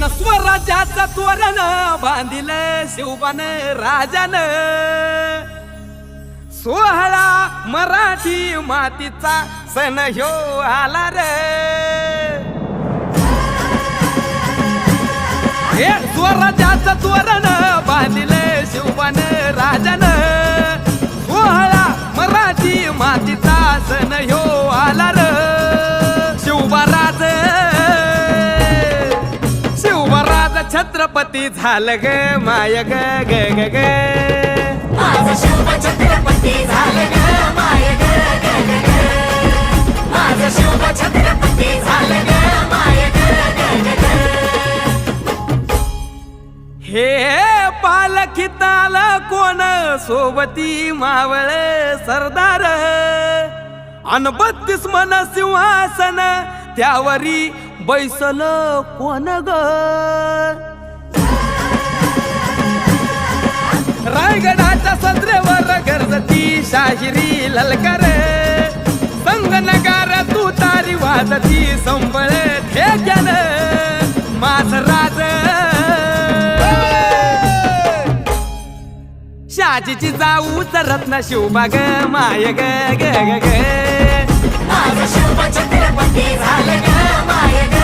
अन स्वराज्याचं तोरण बांधिलं शिवबान राजान सोहळा मराठी मातीचा सण ह्यो आला रे हे स्वराज्याचं तोरण बांधिलं शिवबान राजान सोहळा मराठी मातीचा सण ह्यो आला रे शिवबाराज छत्रपती झालं ग माय ग ग ग ग माझं शिव छत्रपती झालं ग माय ग ग ग ग माझं शिव छत्रपती झालं ग माय ग ग ग ग हे पालखीत आलं कोण सोबती मावळ सरदार अन 32 मन सिंहासन त्यावरी बैसल कोण ग रायगडाच्या सत्रेवर गरजती शाहिरी ललकर संगनगार तू तारी वाजती संबळ ठेक्यान माझ राज शाजीची जाऊच रत्न शिवबा ग माय ग ग ग ग माझं शिव छत्रपती झालं ग माय ग